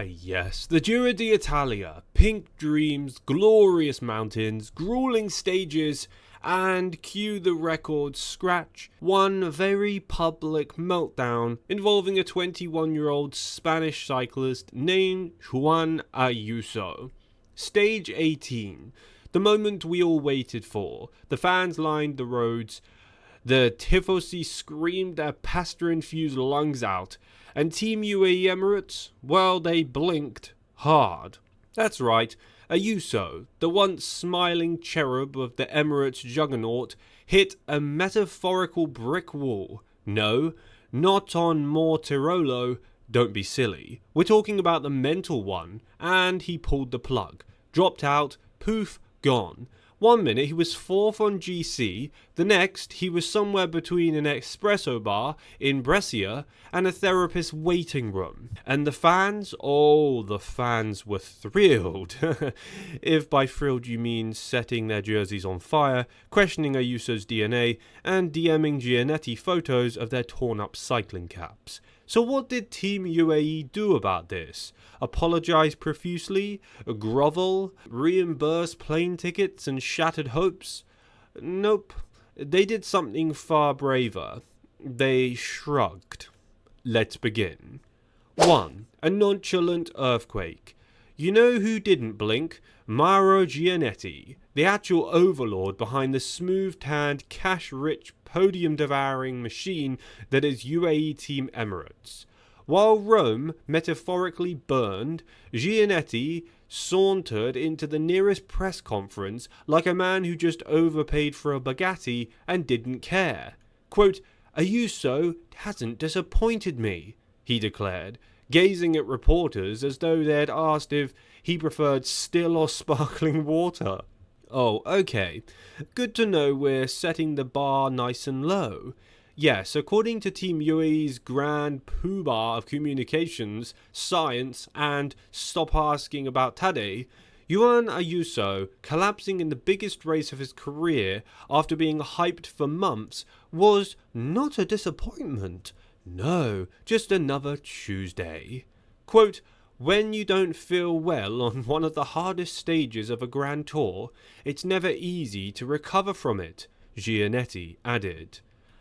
Yes, the Giro d'Italia, pink dreams, glorious mountains, grueling stages, and cue the record scratch, one very public meltdown involving a 21-year-old Spanish cyclist named Juan Ayuso. Stage 18, the moment we all waited for. The fans lined the roads, the Tifosi screamed their pasta-infused lungs out, and Team UAE Emirates, well, they blinked hard. That's right, Ayuso, the once smiling cherub of the Emirates juggernaut, hit a metaphorical brick wall. No, not on Mortirolo, don't be silly. We're talking about the mental one, and he pulled the plug. Dropped out, poof, gone. 1 minute he was 4th on GC, the next he was somewhere between an espresso bar in Brescia and a therapist's waiting room. And the fans? Oh, the fans were thrilled. If by thrilled you mean setting their jerseys on fire, questioning Ayuso's DNA, and DMing Gianetti photos of their torn up cycling caps. So what did Team UAE do about this? Apologise profusely? Grovel? Reimburse plane tickets and shattered hopes? Nope. They did something far braver. They shrugged. Let's begin. 1. A nonchalant earthquake. You know who didn't blink? Mauro Gianetti, the actual overlord behind the smooth-tanned, cash-rich, podium-devouring machine that is UAE Team Emirates. While Rome metaphorically burned, Gianetti sauntered into the nearest press conference like a man who just overpaid for a Bugatti and didn't care. Quote, "Ayuso hasn't disappointed me," he declared, gazing at reporters as though they'd asked if he preferred still or sparkling water. Oh, okay. Good to know we're setting the bar nice and low. Yes, according to Team UAE's grand poobah of communications, science, and stop asking about Tadej, Juan Ayuso, collapsing in the biggest race of his career after being hyped for months, was not a disappointment. No, just another Tuesday. Quote, "When you don't feel well on one of the hardest stages of a Grand Tour, it's never easy to recover from it," Gianetti added.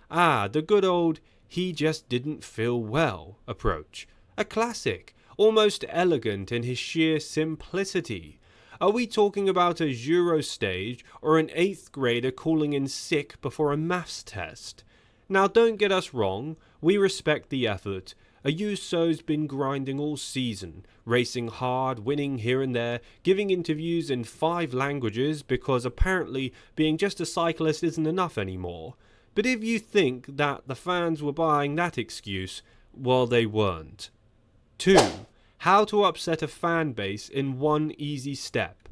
The good old "he just didn't feel well" approach. A classic, almost elegant in his sheer simplicity. Are we talking about a Euro stage or an 8th grader calling in sick before a maths test? Now don't get us wrong, we respect the effort. Ayuso's been grinding all season, racing hard, winning here and there, giving interviews in 5 languages because apparently being just a cyclist isn't enough anymore. But if you think that the fans were buying that excuse, well, they weren't. 2. How to upset a fan base in one easy step.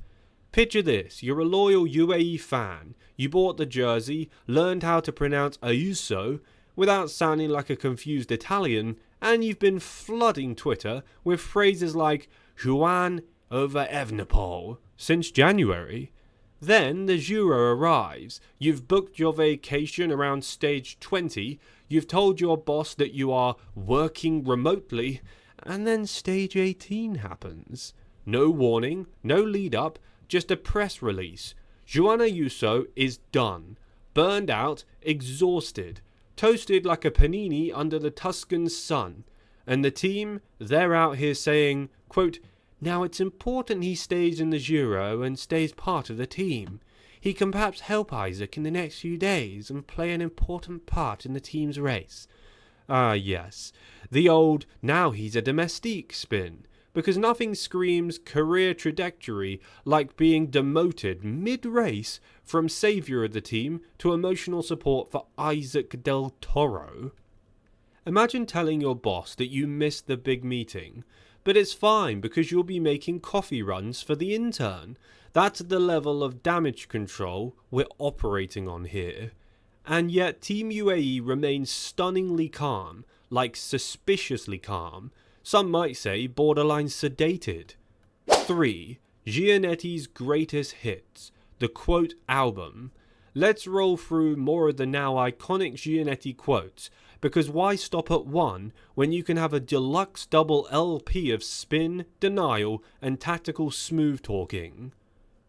Picture this, you're a loyal UAE fan, you bought the jersey, learned how to pronounce Ayuso without sounding like a confused Italian, and you've been flooding Twitter with phrases like Juan over Evenepoel since January. Then the Giro arrives, you've booked your vacation around stage 20, you've told your boss that you are working remotely, and then stage 18 happens. No warning, no lead up, just a press release. Juan Ayuso is done, burned out, exhausted, toasted like a panini under the Tuscan sun. And the team, they're out here saying, quote, "Now it's important he stays in the Giro and stays part of the team. He can perhaps help Isaac in the next few days and play an important part in the team's race." Yes, the old "now he's a domestique" spin. Because nothing screams career trajectory like being demoted mid-race from saviour of the team to emotional support for Isaac Del Toro. Imagine telling your boss that you missed the big meeting, but it's fine because you'll be making coffee runs for the intern. That's the level of damage control we're operating on here. And yet Team UAE remains stunningly calm, like suspiciously calm. Some might say borderline sedated. 3. Gianetti's greatest hits, the quote album. Let's roll through more of the now iconic Gianetti quotes, because why stop at one when you can have a deluxe double LP of spin, denial, and tactical smooth talking?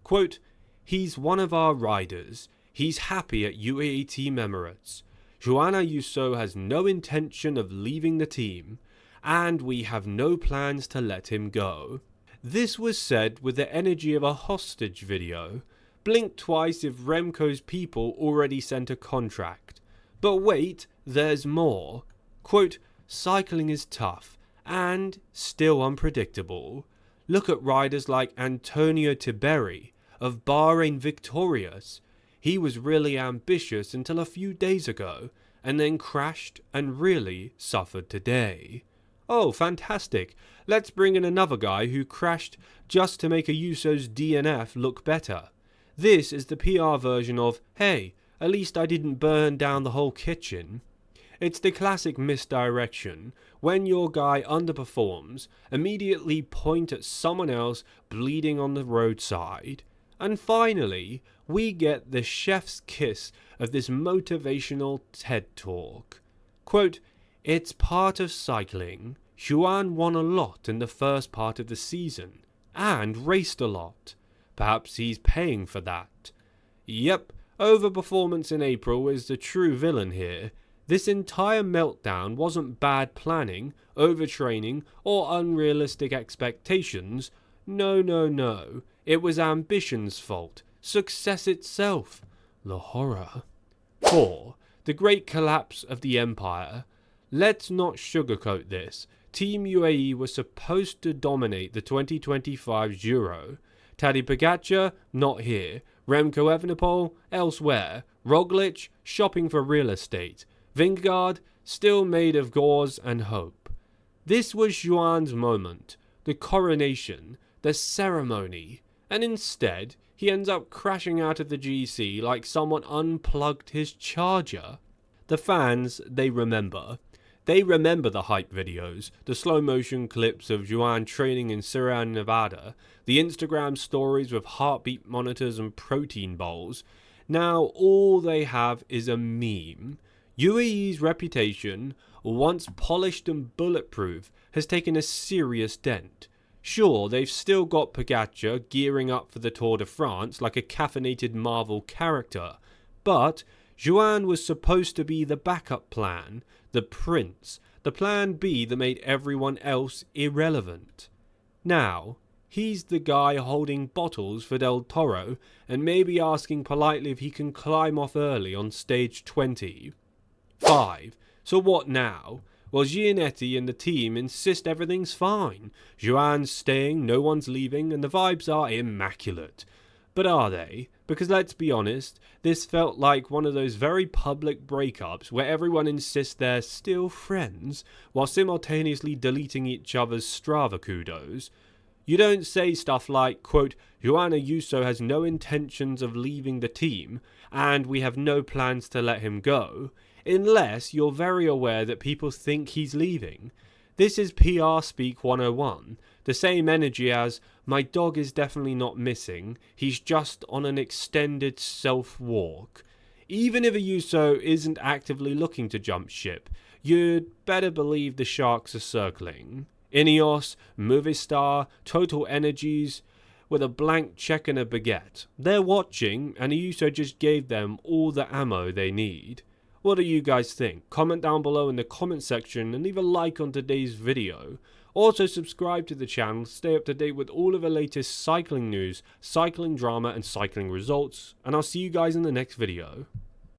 Quote, "He's one of our riders. He's happy at UAE Team Emirates. Juan Ayuso has no intention of leaving the team, and we have no plans to let him go." This was said with the energy of a hostage video. Blink twice if Remco's people already sent a contract. But wait, there's more. Quote, "Cycling is tough and still unpredictable. Look at riders like Antonio Tiberi of Bahrain Victorious. He was really ambitious until a few days ago and then crashed and really suffered today." Oh, fantastic. Let's bring in another guy who crashed just to make Ayuso's DNF look better. This is the PR version of, hey, at least I didn't burn down the whole kitchen. It's the classic misdirection. When your guy underperforms, immediately point at someone else bleeding on the roadside. And finally, we get the chef's kiss of this motivational TED Talk. Quote, "It's part of cycling. Juan won a lot in the first part of the season, and raced a lot. Perhaps he's paying for that." Yep, overperformance in April is the true villain here. This entire meltdown wasn't bad planning, overtraining, or unrealistic expectations. No. It was ambition's fault. Success itself. The horror. 4. The Great Collapse of the Empire. Let's not sugarcoat this. Team UAE was supposed to dominate the 2025 Euro. Tadej Pogačar, not here. Remco Evenepoel, elsewhere. Roglic, shopping for real estate. Vingegaard, still made of gauze and hope. This was Juan's moment, the coronation, the ceremony, and instead, he ends up crashing out of the GC like someone unplugged his charger. The fans, they remember. They remember the hype videos, the slow motion clips of Juan training in Sierra Nevada, the Instagram stories with heartbeat monitors and protein bowls. Now all they have is a meme. UAE's reputation, once polished and bulletproof, has taken a serious dent. Sure, they've still got Pogačar gearing up for the Tour de France like a caffeinated Marvel character, but Juan was supposed to be the backup plan, the prince, the plan B that made everyone else irrelevant. Now, he's the guy holding bottles for Del Toro and maybe asking politely if he can climb off early on stage 20. 5. So what now? Well, Gianetti and the team insist everything's fine. Juan's staying, no one's leaving, and the vibes are immaculate. But are they? Because let's be honest, this felt like one of those very public breakups where everyone insists they're still friends, while simultaneously deleting each other's Strava kudos. You don't say stuff like, quote, "Juan Ayuso has no intentions of leaving the team, and we have no plans to let him go," unless you're very aware that people think he's leaving. This is PR speak 101, the same energy as, "My dog is definitely not missing, he's just on an extended self-walk." Even if Ayuso isn't actively looking to jump ship, you'd better believe the sharks are circling. Ineos, Movistar, Total Energies, with a blank check and a baguette. They're watching, and Ayuso just gave them all the ammo they need. What do you guys think? Comment down below in the comment section and leave a like on today's video. Also subscribe to the channel to stay up to date with all of the latest cycling news, cycling drama and cycling results, and I'll see you guys in the next video.